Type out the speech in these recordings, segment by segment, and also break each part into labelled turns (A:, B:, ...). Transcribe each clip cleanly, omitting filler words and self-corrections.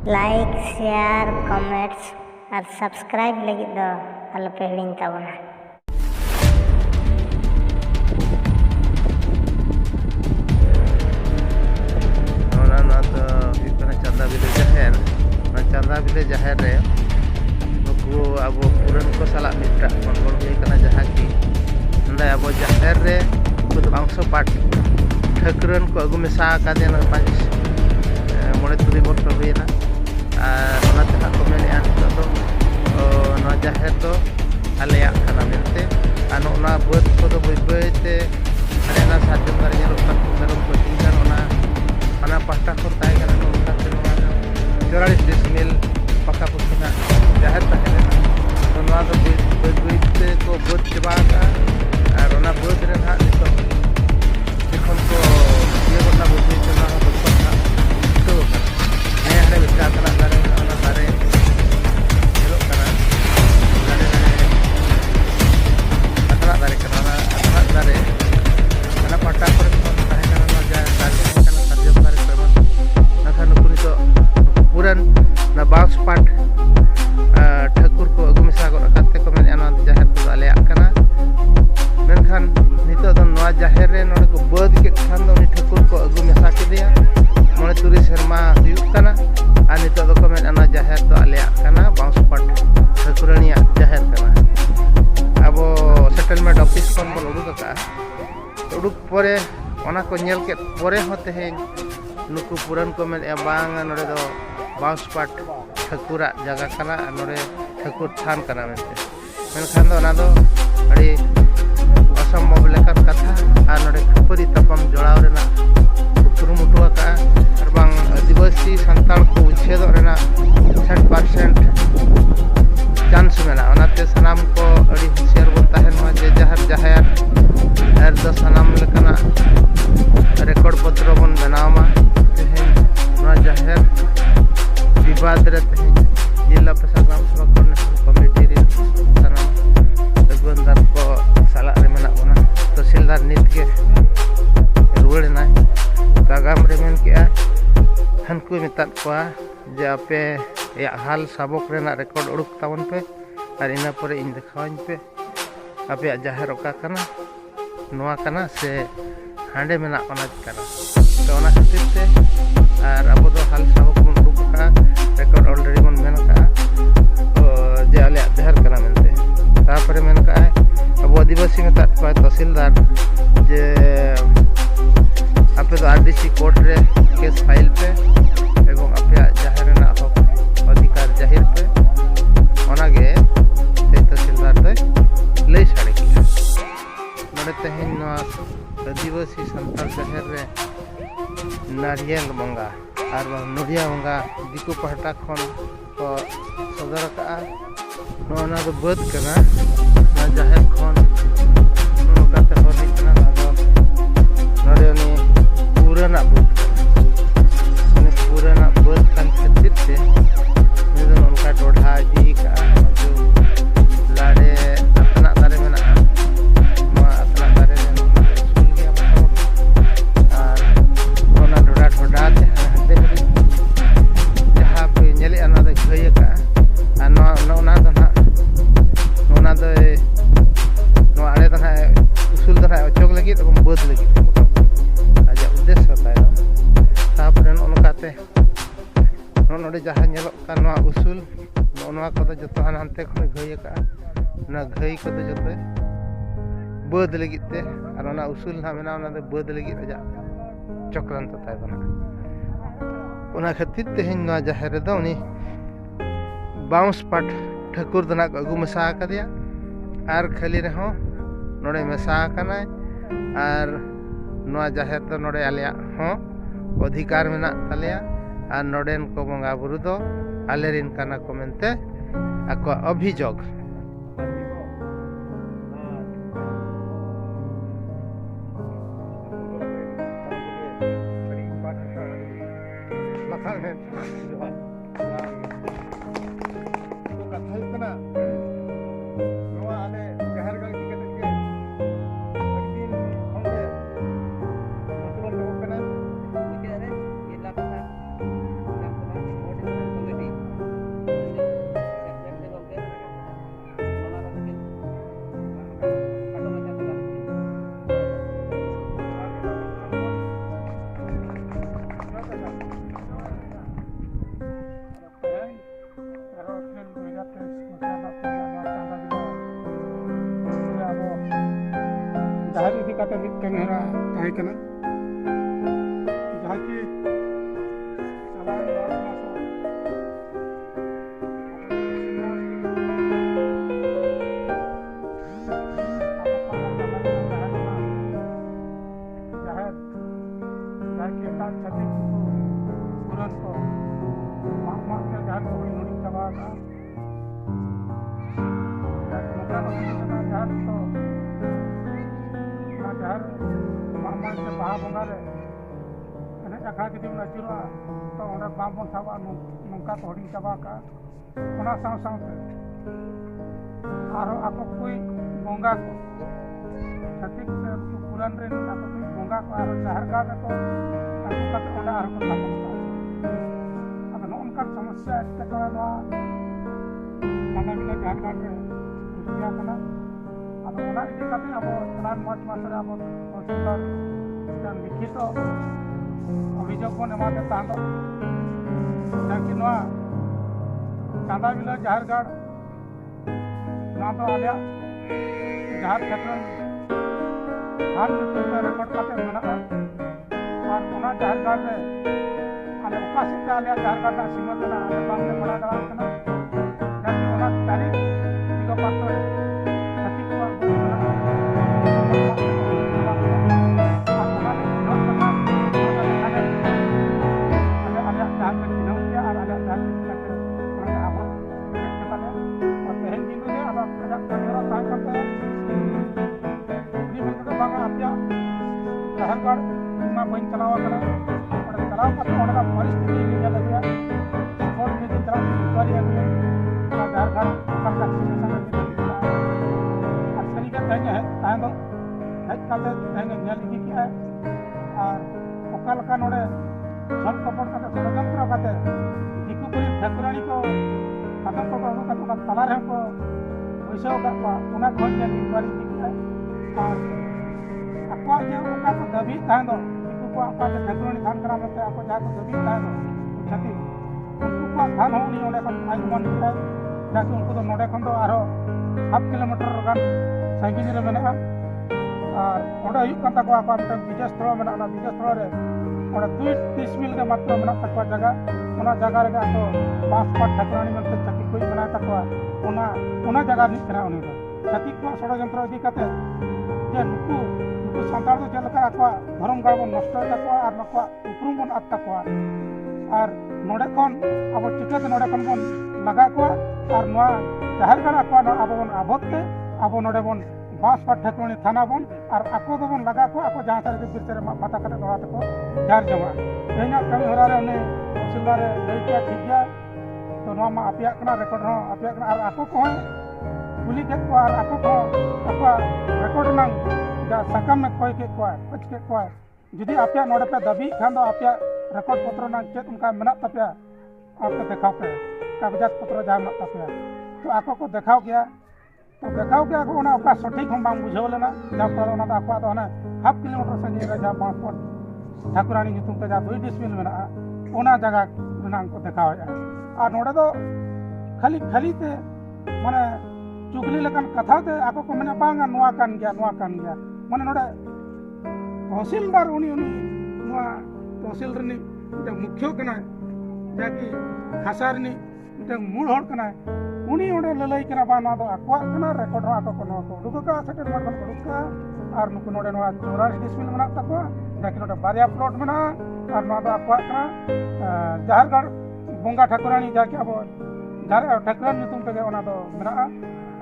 A: Like share comments और subscribe लगी दो आलोपे हिड़िंग ताबोना।
B: चंदा बिले जहर रे नुकु अब पुरन को साला मिट्टा मनगोड़ हुई कना जहाँ की नंदा अब जहर रे कुछ बांसो पाट ठकरन को अगु मेसा का देना पांच मोड़े तुरी बोट हुई ना और ना को मेने आन तो ना जहर तो आलेया खाना मिलते आनो ना बद को तो बइते अरे ना साजन कर ये लोग मेरे को तीन ना पास्ता को ताई करना उनका चौरालीस डिसमिल पक्का पुस्तना जहर तहले तो ना तो बइते को बद चबा और ना बद रे ना नितो दिखन को ये बता बइते ना हो तो ना तो ने हरे बिता तना दारे ना दारे हेलो करा दारे अतरा दारे करा अतरा दारे ना पट्टा पर ताहे करा ना जा दारे कना साजम दारे करबा ना खान पुरी तो पुरन ना बांस पाट ठाकुर को अगु मिसा को रखाते को मेन एना जहर को आले आकना मेनखान नितो दो नवा जहर रे नोडे को बद के खान दो नि ठाकुर को अगु मिसा के दिया मोने तुरी शर्मा हुयुक कना आ नितो दो को मेन एना जहर तो आले आकना बांस पाट ठाकुरनिया जहर कना अबो सेटलमेंट ऑफिस कोन बोल उडुक का उडुक परे ओना को नेल के परे होते हैं नुकु पुरन को मेन बांग नोडे दो बांस पाट ठाकुरा जगह कना नोडे ठाकुर थान कना मेनते मेनखान दो ना दो अड़ी असंभव लेकर कथा और नोडे खपरी तपम जोड़ाव रेना कुरुमुटु का और बांग आदिवासी संताल को उच्छेद रेना 60% चांस मेना ओनाते सनाम को अड़ी होशियार बोन ताहेन मा जे जहर जहर एर दो सनाम लेकना रिकॉर्ड पत्र बन बनावा तेहेन नोआ जहर विवाद रे तेहेन जिला प्रशासन कोऑर्डिनेशन कमेटी रे सनाम अगुनदार को साला रे मेना बना तहसीलदार नित के रुवड़ ना तागाम रे मेन के हनको मेता को जे आपे या हाल सबक रेना रिकॉर्ड उडुक तावन पे और इना परे इन दिखावाñ पे आपे जहर ओका कना नोआ कना से हांडे मेना कना कना तो ओना खातिर ते और अब दो हाल सबक बन उडुक का रिकॉर्ड ऑलरेडी बन मेन का तो जे आले जहर कना मेनते तापरे मेन का अब आदिवासी मेता को तहसीलदार जे आपे तो आरडीसी कोर्ट रे केस फाइल पे एवं आपे जहर ना हक अधिकार जाहिर पे ओनागे तहसीलदार दे लई साड़े की नोडे तेहेन आदिवासी संताल शहर रे नारियल बंगा और नोरिया बंगा दिकु पहटा खन को सदर का नोना दो बद कना ना जहर खन नोकाते होली कना ना दो नोडे नि पुराना बद ने पुराना बद kan खातिर से निदन उनका डोढ़ा दी का जो लाडे अपना तारे में ना मा अपना तारे में सुन गया और ओना डोढ़ा डोढ़ा ते हते जहां पे नेले अना दे गय का अना ओना दो ना ओना दो नो आड़े दो ना उसूल दो ना चोक लगी तो बद लगी आजा उद्देश्य होता है तापर ओनकाते नोडे जहां नेलोक का नोआ उसूल नोआ को तो जतो हानते खन गय का ना गय को तो जतो बद लगिते और ना उसूल ना मेना ना बद लगी आजा चक्रांत ताय बना ओना खातिर तेहेन नोआ जहर रे दो उनी बाउंस पाट ठाकुर दना को अगु मेसा का दिया और खाली रे हो नोडे मेसा कना और नोआ जहर तो नोडे आलिया हो अधिकार मेना तालिया और नोडेन को बंगा बुरु दो आलेरिन काना को मेनते आको अभियोग
C: लेकाते मिद कमी हरा ताहे कना जहाँ की चलान baha bongare ene akha kidi una chiro to ona bambon sawa nungka to hodi chaba ka ona saw saw te aro ako koi bonga ko chatik se puran re ako koi bonga ko aro jahar ga ko ako ka ona aro ko ta ado non kan samasya ta ka no mana mina jahar ga re ya kana ado ona idi kate abo salan mas masare abo hospital dan लिखित अभियोग बन एमाते तांदो जाकि नोआ चांदा बिला जहारगढ़ ना तो आलिया जहार क्षेत्र हाल में रिकॉर्ड करते मेना और ओना जहारगढ़ रे आले ओका सिते आलिया जहारगढ़ ना सीमा तना आले बांग ले पड़ा दरा कना जाकि ओना तारीख दिगो पात्र छत्तीस को जहारगढ़ बन चलाव चलाव परिस्थिति लगे और जहारगढ़ सरी तहन हेज इदी के और ओका नोड़े झल कपड़ षड्यंत्र दिकू को ठाकुराणी को आदम को अगू तला रहे को बैसाव का इंक्वारी और आपको जो ओका को दबी तहन दिकू को आपका ठाकुराणी थान करा मते आपको जहाँ को दबी तहन छति उनको को थान होनी ओले को आगमन किया जाके उनको तो नोडे खन दो आरो 7 किलोमीटर गान साइकिल रे मेना और ओडा हुई कंता को आपा मते विजय स्थल मेना ना विजय स्थल रे ओडा 2-30 मिल के मात्र मेना तकवा जगह ओना जगह रे तो 5 ठाकुराणी मनते छति कोई बना तकवा ओना जगह नि करा उनी छति को षड्यंत्र इदी कते जे नुकु सानतार दो चलका आकवा धर्म गाड़ बन नष्ट तकवा और नकवा उपरुम बन आत तकवा और नोडे कोन अब चिकते नोडे कोन बन लगा को और नोआ जहारगढ़ आकवा अब बन आबोते अब नोडे बन 5 ठाकुराणी थाना बन और आको दो बन लगा को आको जहां सारे के बिरते माता कते दोड़ा तको जार जमा एना कमी हरा रे उनी सिलवा रे लई के ठीक गया तो नोआ मा आपिया कना रिकॉर्ड हो आपिया कना और आको को कुली के को और आको को आको रिकॉर्ड नंग जा सकम में कोई के को कुछ के को जुदी आपिया नोडे पे दबी खान दो आपिया रिकॉर्ड पत्र ना चेक उनका मेना तपिया आपको दिखाओ पे कागजात पत्र जा मेना तपिया तो आको को दिखाओ गया तो दिखाओ गया को ना ओका सटीक हम बांग बुझाव लेना जा पर ना आको तो ना 1/2 किलोमीटर संगे रे जा बांसपट ठाकुराणी नितुम पे जा 2 डिसमिल मेना ओना जगह मेना को दिखाओ और नोडे तो खाली ते माने चुगली लेकन कथा ते आको को मेना बांगा नोआ कान गया माने नोडे तहसीलदार उनी नोआ तहसील रनी मुख्य कना जाकि खासार नि मूल हड़ कना उनी ओडे ललई कना बा ना दो आको कना रिकॉर्ड आको को नो को दुको का सेटलमेंट बन दुका और नुको नोडे नोआ 84 डिसमिल मेना तको जाकि नोडे बारिया प्लॉट मेना और ना दो आको कना जहारगढ़ बोंगा ठाकुराणी जाकि अब जहार ठाकुराणी नितुम पे ओना दो मेना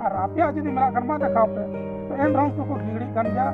C: और आपिया जदी मेना कनमा देखाव पे तो एन रंग को गिगड़ी कन गया